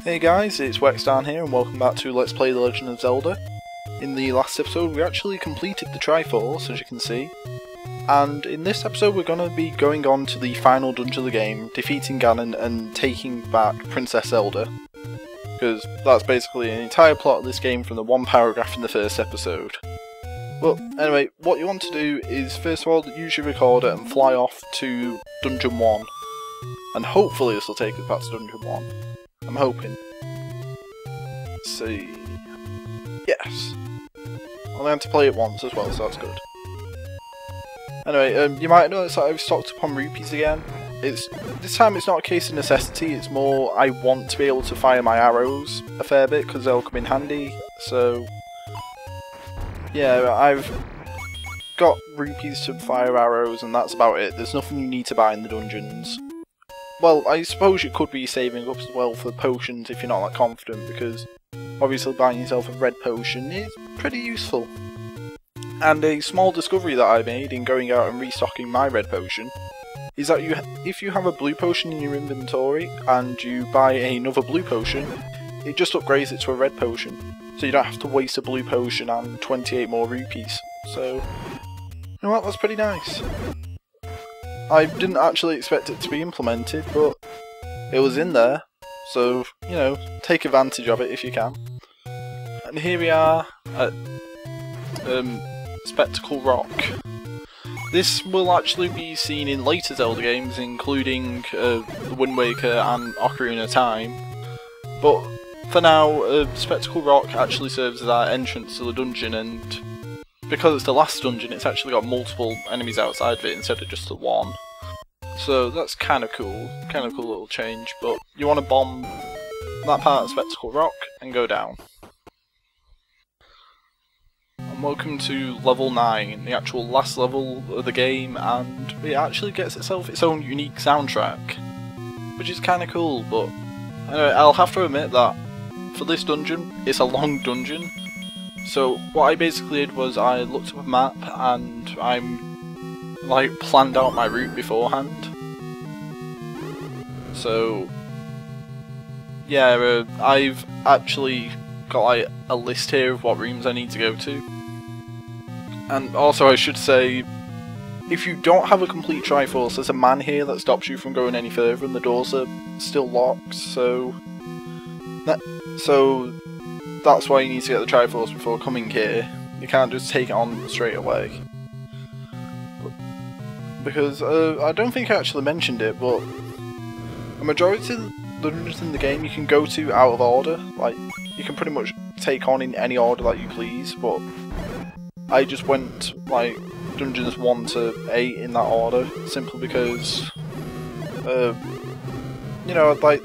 Hey guys, it's Wexdarn here and welcome back to Let's Play The Legend of Zelda. In the last episode we actually completed the Triforce, as you can see, and in this episode we're going to be going on to the final dungeon of the game, defeating Gannon and taking back Princess Zelda. Because that's basically an entire plot of this game from the one paragraph in the first episode. But anyway, what you want to do is first of all use your recorder and fly off to Dungeon 1. And hopefully this will take us back to Dungeon 1. I'm hoping. Let's see. Yes. I only had to play it once as well, so that's good. Anyway, you might notice that I've stocked up on rupees again. This time it's not a case of necessity, it's more I want to be able to fire my arrows a fair bit because they'll come in handy. So yeah, I've got rupees to fire arrows and that's about it. There's nothing you need to buy in the dungeons. Well, I suppose you could be saving up as well for potions if you're not that confident, because obviously buying yourself a red potion is pretty useful. And a small discovery that I made in going out and restocking my red potion is that if you have a blue potion in your inventory and you buy another blue potion, it just upgrades it to a red potion. So you don't have to waste a blue potion and 28 more rupees. So, you know what, that's pretty nice. I didn't actually expect it to be implemented, but it was in there, so, you know, take advantage of it if you can. And here we are at Spectacle Rock. This will actually be seen in later Zelda games, including The Wind Waker and Ocarina of Time, but for now, Spectacle Rock actually serves as our entrance to the dungeon, and because it's the last dungeon, it's actually got multiple enemies outside of it instead of just the one. So that's kind of cool little change, but you want to bomb that part of Spectacle Rock and go down. And welcome to level 9, the actual last level of the game, and it actually gets itself its own unique soundtrack, which is kind of cool, but anyway, I'll have to admit that for this dungeon, it's a long dungeon. So what I basically did was I looked up a map and I planned out my route beforehand. So yeah, I've actually got a list here of what rooms I need to go to. And also I should say, if you don't have a complete Triforce, there's a man here that stops you from going any further and the doors are still locked, so that's why you need to get the Triforce before coming here. You can't just take it on straight away. Because, I don't think I actually mentioned it, but a majority of the dungeons in the game you can go to out of order. Like, you can pretty much take on in any order that you please, but I just went, like, dungeons 1 to 8 in that order, simply because, you know, like,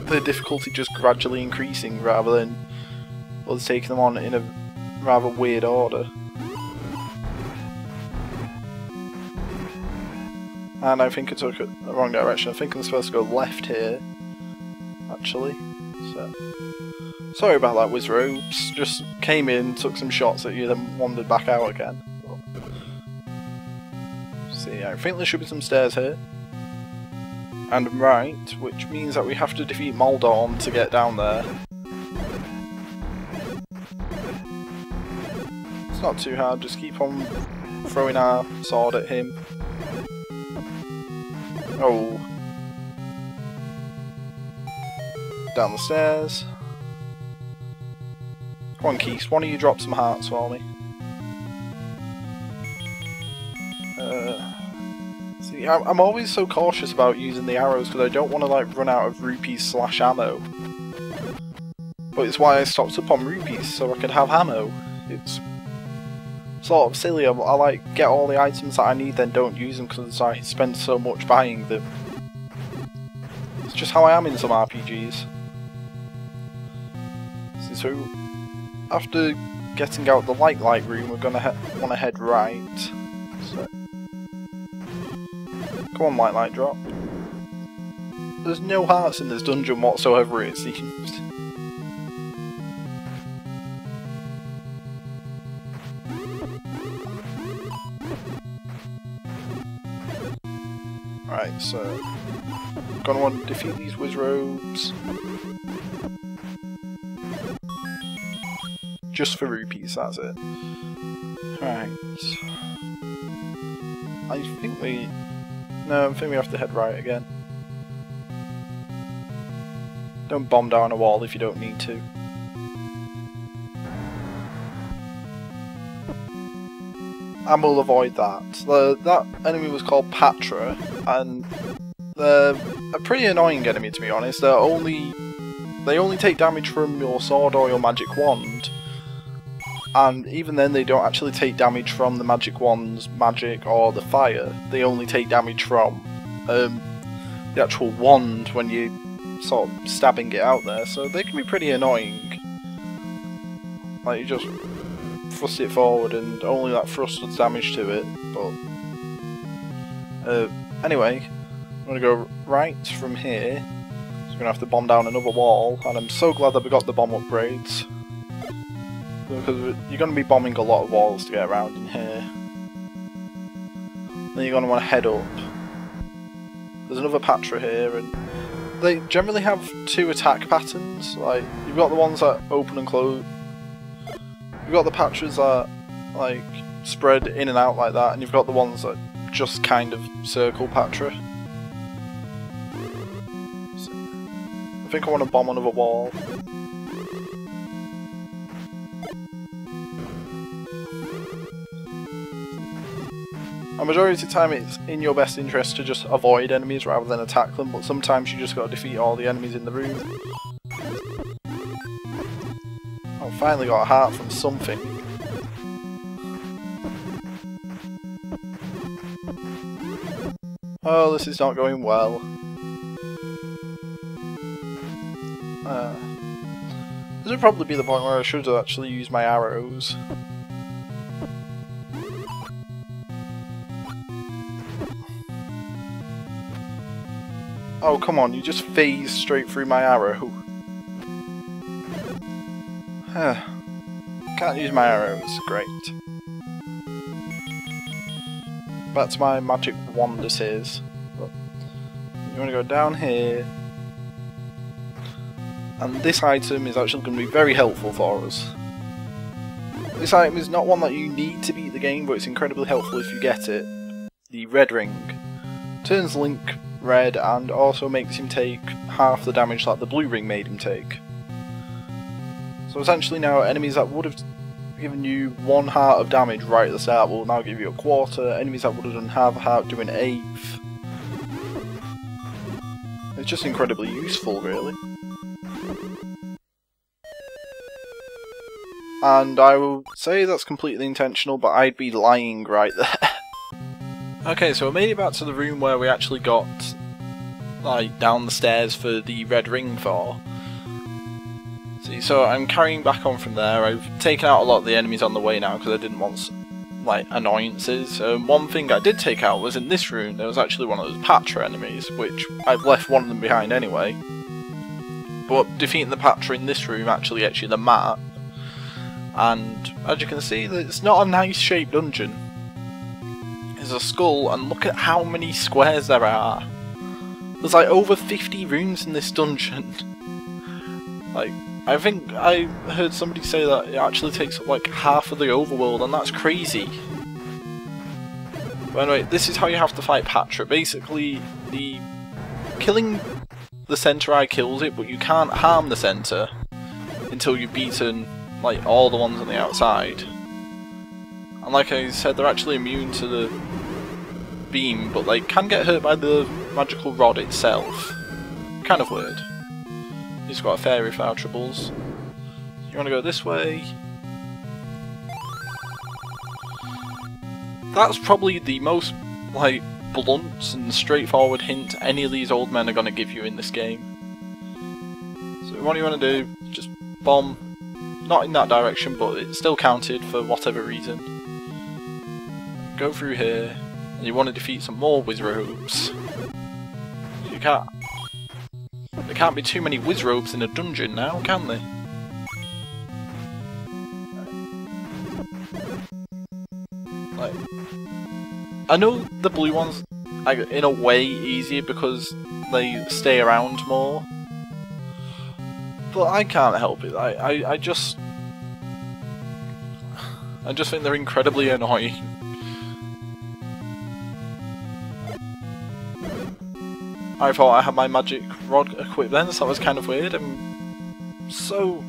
the difficulty just gradually increasing rather than us taking them on in a rather weird order. And I think I took it the wrong direction. I think I'm supposed to go left here, actually. So, sorry about that, Wizrobes. Just came in, took some shots at you, then wandered back out again. But, see, I think there should be some stairs here. And right, which means that we have to defeat Moldorm to get down there. It's not too hard, just keep on throwing our sword at him. Oh. Down the stairs. Come on, Keith, why don't you drop some hearts for me? See, I'm always so cautious about using the arrows because I don't want to like run out of rupees / ammo. But it's why I stocked up on rupees, so I could have ammo. It's sort of silly. I like get all the items that I need, then don't use them because I spend so much buying them. It's just how I am in some RPGs. So after getting out the light room, we're gonna want to head right. So, come on, light drop. There's no hearts in this dungeon whatsoever, it seems. Right, so gonna want to defeat these Wizrobes. just for rupees, that's it. Right. I think we... No, I think we have to head right again. Don't bomb down a wall if you don't need to. And we'll avoid that. That enemy was called Patra, and they're a pretty annoying enemy, to be honest. They only take damage from your sword or your magic wand, and even then they don't actually take damage from the magic wand's magic or the fire. They only take damage from the actual wand when you sort of stabbing it out there, so they can be pretty annoying. Like, you just thrust it forward and only that thrust does damage to it, but anyway, I'm going to go right from here, so I'm going to have to bomb down another wall, and I'm so glad that we got the bomb upgrades, because you're going to be bombing a lot of walls to get around in here. Then you're going to want to head up. There's another Patra here, and they generally have two attack patterns. Like, you've got the ones that open and close. You've got the Patras that like spread in and out like that, and you've got the ones that just kind of circle Patra. So, I think I want to bomb another wall. A majority of the time it's in your best interest to just avoid enemies rather than attack them, but sometimes you just got to defeat all the enemies in the room. Oh, finally got a heart from something. Oh, this is not going well. This would probably be the point where I should have actually used my arrows. Oh, come on, you just phase straight through my arrow. Can't use my arrows, great. Back to my magic wand this is. But you want to go down here. And this item is actually going to be very helpful for us. This item is not one that you need to beat the game, but it's incredibly helpful if you get it. The red ring. Turns Link red and also makes him take half the damage that the blue ring made him take. So essentially now enemies that would have given you 1 heart of damage right at the start will now give you a quarter, enemies that would have done half a heart do an eighth. It's just incredibly useful, really. And I will say that's completely intentional, but I'd be lying right there. Okay, so I made it back to the room where we actually got like down the stairs for the red ring for. See, so I'm carrying back on from there. I've taken out a lot of the enemies on the way now because I didn't want like annoyances. One thing I did take out was in this room there was actually one of those Patra enemies, which I've left one of them behind anyway. But defeating the Patra in this room actually gets you the map. And as you can see, it's not a nice shaped dungeon. There's a skull, and look at how many squares there are. There's like over 50 rooms in this dungeon. Like, I think I heard somebody say that it actually takes up like half of the overworld, and that's crazy. But anyway, this is how you have to fight Patra. Basically, killing the centre eye kills it, but you can't harm the centre until you've beaten like all the ones on the outside. And like I said, they're actually immune to the beam, but they can get hurt by the magical rod itself. Kind of weird. He's got a fairy flower troubles. You want to go this way? That's probably the most like blunt and straightforward hint any of these old men are going to give you in this game. So what you want to do, just bomb. Not in that direction, but it's still counted for whatever reason. Go through here, and you want to defeat some more Wizrobes. You can't. There can't be too many Wizrobes in a dungeon now, can they? Like, I know the blue ones are in a way easier because they stay around more. But I can't help it. I just I just think they're incredibly annoying. I thought I had my magic rod equipped then, so that was kind of weird. I'm so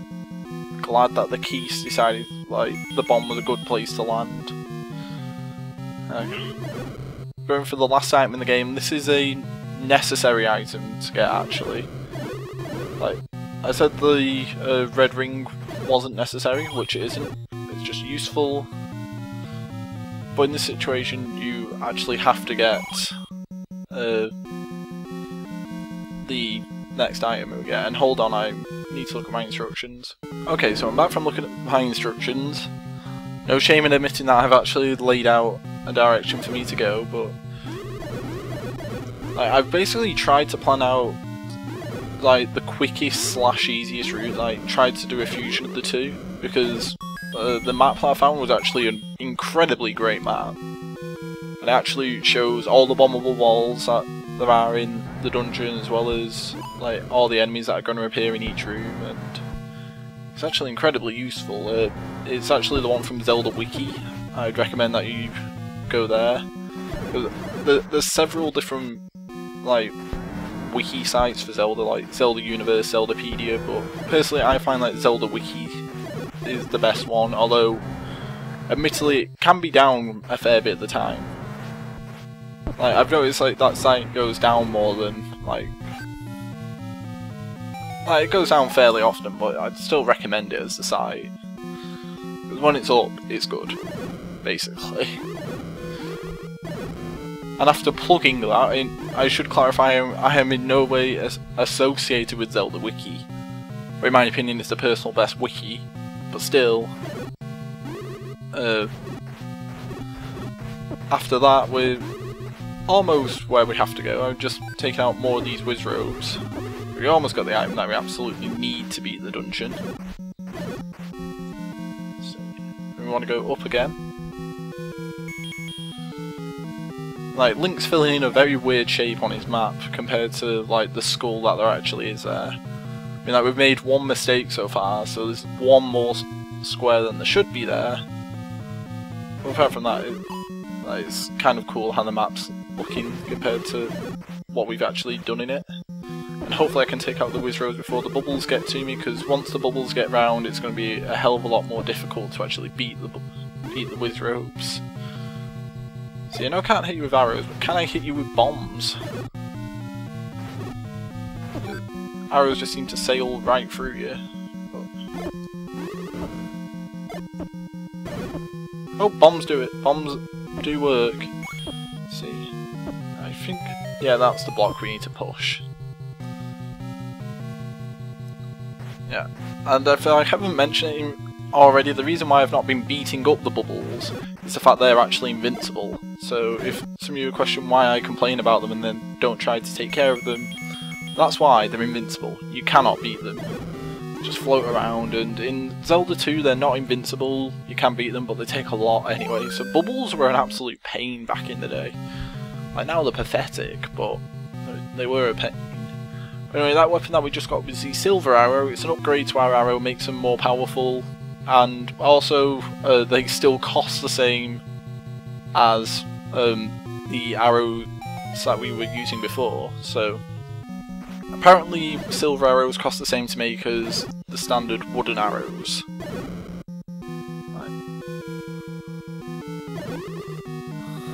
glad that the Keys decided like the bomb was a good place to land. Going for the last item in the game, this is a necessary item to get actually. Like I said, the red ring wasn't necessary, which it isn't. It's just useful. But in this situation, you actually have to get the next item we get. And hold on, I need to look at my instructions. Okay, so I'm back from looking at my instructions. No shame in admitting that I've actually laid out a direction for me to go, but like, I've basically tried to plan out like the quickest slash easiest route. Like tried to do a fusion of the two, because the map that I found was actually an incredibly great map. It actually shows all the bombable walls that there are in the dungeon, as well as like all the enemies that are going to appear in each room, and it's actually incredibly useful. It's actually the one from Zelda Wiki. I'd recommend that you go there. There's several different like wiki sites for Zelda, like Zelda Universe, Zeldapedia, but personally I find like Zelda Wiki is the best one, although admittedly it can be down a fair bit at the time. Like I've noticed like that site goes down more than like it goes down fairly often, but I'd still recommend it as the site. Because when it's up, it's good, basically. And after plugging that in, I should clarify I am in no way associated with Zelda Wiki. But in my opinion it's the personal best wiki, but still. After that we're almost where we have to go. I've just taken out more of these whiz robes. We almost got the item that we absolutely need to beat the dungeon. So, we want to go up again. Like, Link's filling in a very weird shape on his map compared to like the skull that there actually is there. I mean, like, we've made one mistake so far, so there's one more square than there should be there. But apart from that, it's kind of cool how the map's looking compared to what we've actually done in it. And hopefully I can take out the whiz robes before the bubbles get to me, because once the bubbles get round, it's going to be a hell of a lot more difficult to actually beat the whiz robes. So you know I can't hit you with arrows, but can I hit you with bombs? Arrows just seem to sail right through you. Oh, bombs do it. Bombs do work. Let's see. I think... yeah, that's the block we need to push. Yeah. And if I haven't mentioned it already, the reason why I've not been beating up the bubbles is the fact they're actually invincible. So if some of you question why I complain about them and then don't try to take care of them, that's why they're invincible. You cannot beat them. Just float around, and in Zelda 2 they're not invincible, you can beat them, but they take a lot anyway. So bubbles were an absolute pain back in the day. Like now they're pathetic, but they were a pain. But anyway, that weapon that we just got was the silver arrow. It's an upgrade to our arrow, makes them more powerful, and also they still cost the same as the arrows that we were using before. So apparently silver arrows cost the same to make as the standard wooden arrows.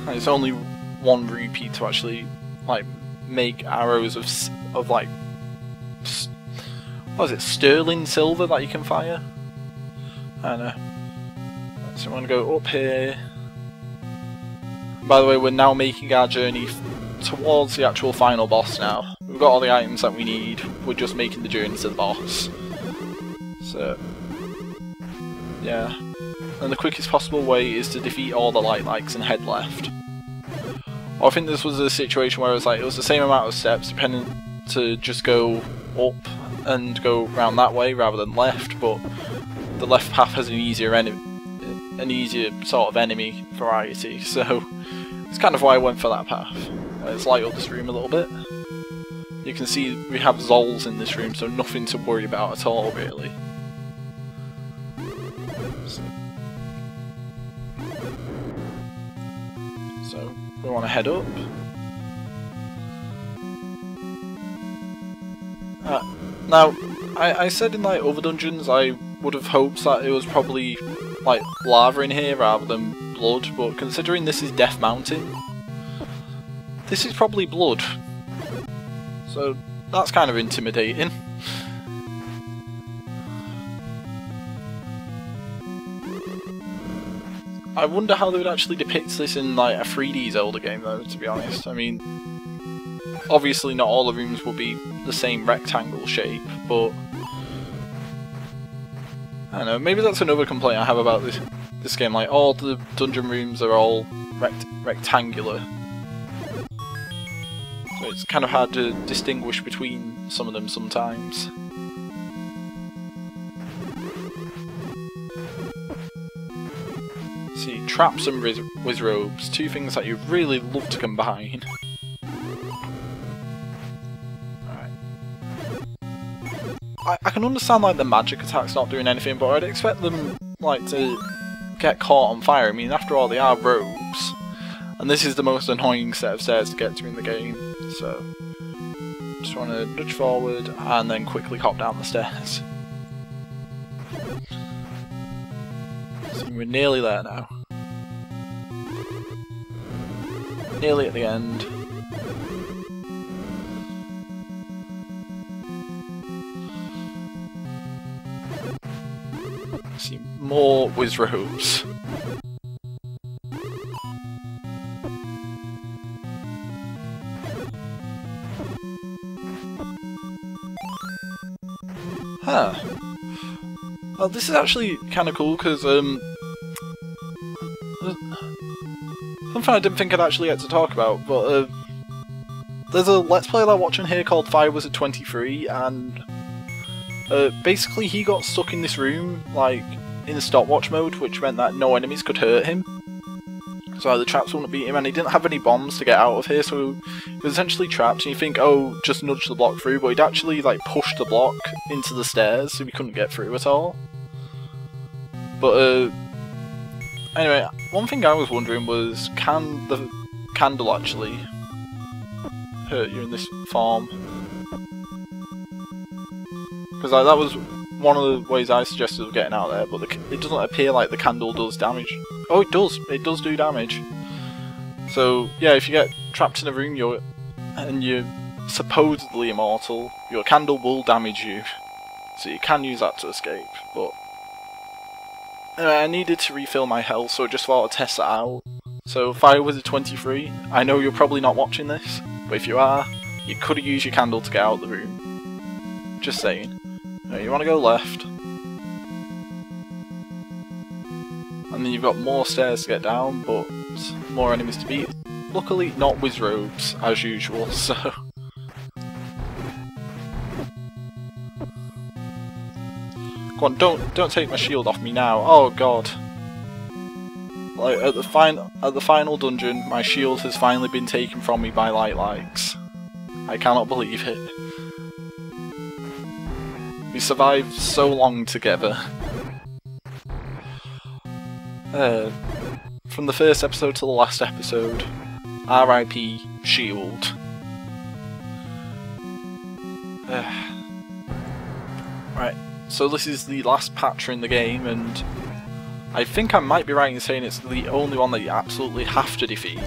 And it's only 1 rupee to actually like make arrows of like what is it, sterling silver that you can fire? I don't know. So I'm going to go up here. By the way, we're now making our journey towards the actual final boss now. We've got all the items that we need, we're just making the journey to the boss. So, yeah. And the quickest possible way is to defeat all the light likes and head left. Or I think this was a situation where it was the same amount of steps, depending to just go up and go round that way rather than left, but the left path has an easier sort of enemy variety, so it's kind of why I went for that path. Let's light up this room a little bit. You can see we have Zols in this room, so nothing to worry about at all, really. So, So we want to head up. Now, I said in like other dungeons I would have hoped that it was probably like lava in here rather than blood, but considering this is Death Mountain, this is probably blood. So that's kind of intimidating. I wonder how they would actually depict this in like a 3D Zelda game though, to be honest. I mean, obviously not all the rooms will be the same rectangle shape, but I don't know, maybe that's another complaint I have about this game, like all the dungeon rooms are all rectangular. So it's kind of hard to distinguish between some of them sometimes. See, traps and wizrobes, two things that you really love to combine. I can understand like the magic attacks not doing anything, but I'd expect them like to get caught on fire. I mean, after all, they are robes, and this is the most annoying set of stairs to get to in the game. So, just want to nudge forward and then quickly hop down the stairs. So we're nearly there now. Nearly at the end. See more wizrobes. Huh. Well, this is actually kind of cool because something I didn't think I'd actually get to talk about, but there's a Let's Play that I'm watching here called Fire Wizard 23, and basically he got stuck in this room, like, in stopwatch mode, which meant that no enemies could hurt him. So the traps wouldn't beat him, and he didn't have any bombs to get out of here, so he was essentially trapped, and you think, oh, just nudge the block through, but he'd actually, like, push the block into the stairs, so he couldn't get through at all. But, anyway, one thing I was wondering was, can the candle actually hurt you in this form? Because like, that was one of the ways I suggested of getting out there, but it doesn't appear like the candle does damage. Oh, it does! It does do damage. So, yeah, if you get trapped in a room and you're supposedly immortal, your candle will damage you. So you can use that to escape, but I needed to refill my health, so I just thought I'd test that out. So, Fire Wizard 23, I know you're probably not watching this, but if you are, you could have used your candle to get out of the room. Just saying. You want to go left. And then you've got more stairs to get down, but more enemies to beat. Luckily, not wizrobes, as usual, so... Come on, don't take my shield off me now. Oh god. Like, at the final dungeon, my shield has finally been taken from me by Light-Likes. I cannot believe it. We survived so long together. From the first episode to the last episode, RIP Shield. Right, so this is the last patcher in the game, and I think I might be right in saying it's the only one that you absolutely have to defeat.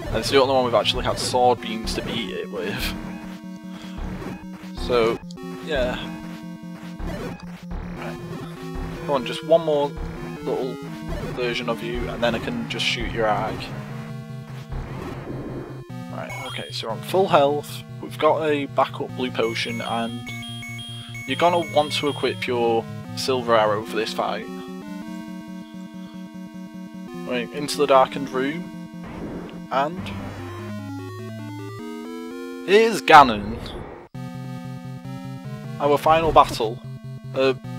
And it's the only one we've actually had sword beams to beat it with. So, yeah. Right. Come on, just one more little version of you, and then I can just shoot your eye. Right, okay, so we're on full health, we've got a backup blue potion, and you're gonna want to equip your silver arrow for this fight. Right, into the darkened room, and here's Gannon. Our final battle.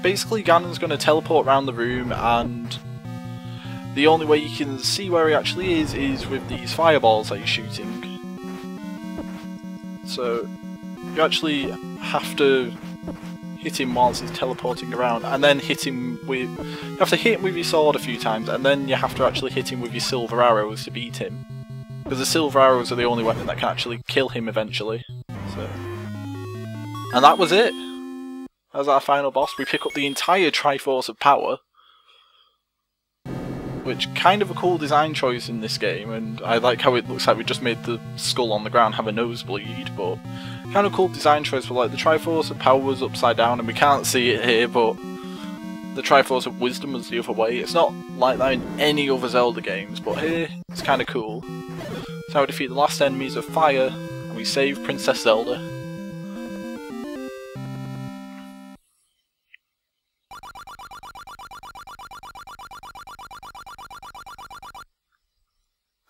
Basically Gannon's going to teleport around the room, and the only way you can see where he actually is with these fireballs that he's shooting. So you actually have to hit him whilst he's teleporting around, and then hit him with... You have to hit him with your sword a few times, and then you have to actually hit him with your silver arrows to beat him. Because the silver arrows are the only weapon that can actually kill him eventually. So. And that was it! That was our final boss. We pick up the entire Triforce of Power. Which, kind of a cool design choice in this game, and I like how it looks like we just made the skull on the ground have a nosebleed, but kind of cool design choice for like the Triforce of Power was upside down, and we can't see it here, but the Triforce of Wisdom was the other way. It's not like that in any other Zelda games, but here it's kind of cool. So we defeat the last enemies of fire, and we save Princess Zelda.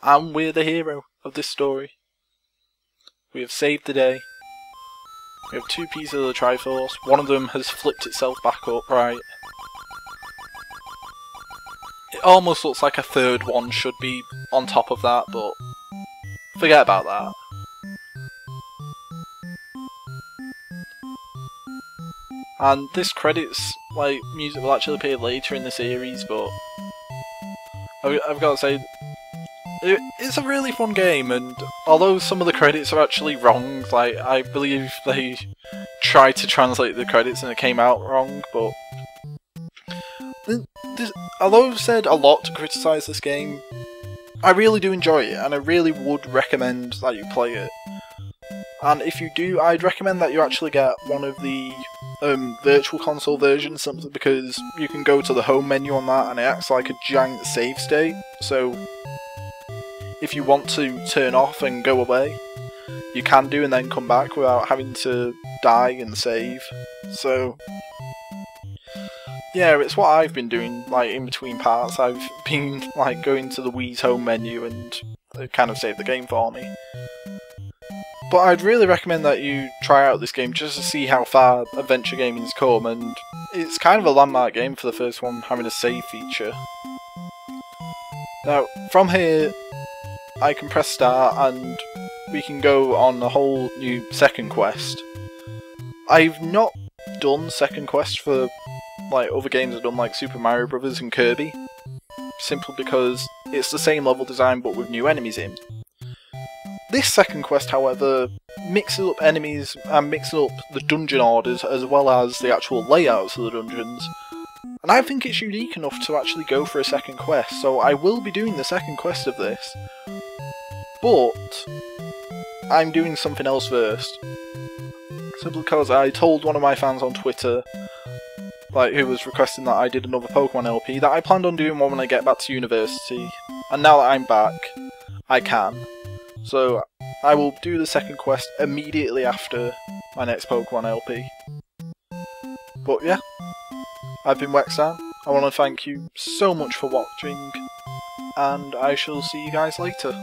And we're the hero of this story. We have saved the day. We have 2 pieces of the Triforce. One of them has flipped itself back upright. It almost looks like a third one should be on top of that, but forget about that. And this credits, like, music will actually appear later in the series, but I've got to say, it's a really fun game, and although some of the credits are actually wrong, like, I believe they tried to translate the credits and it came out wrong, but although I've said a lot to criticise this game, I really do enjoy it, and I really would recommend that you play it. And if you do, I'd recommend that you actually get one of the virtual console versions, simply because you can go to the home menu on that and it acts like a giant save state, so if you want to turn off and go away, you can do and then come back without having to die and save. So yeah, it's what I've been doing, like, in between parts. I've been, like, going to the Wii's home menu and it kind of saved the game for me. But I'd really recommend that you try out this game just to see how far adventure gaming's come, and it's kind of a landmark game for the first one having a save feature. Now, from here, I can press start and we can go on a whole new second quest. I've not done second quest for like other games I've done, like Super Mario Bros. And Kirby, simply because it's the same level design but with new enemies in. This second quest, however, mixes up enemies and mixes up the dungeon orders as well as the actual layouts of the dungeons. And I think it's unique enough to actually go for a second quest, so I will be doing the second quest of this. But I'm doing something else first. Simply because I told one of my fans on Twitter, like, who was requesting that I did another Pokemon LP, that I planned on doing one when I get back to university. And now that I'm back, I can. So I will do the second quest immediately after my next Pokemon LP. But yeah, I've been Wexdarn. I want to thank you so much for watching, and I shall see you guys later.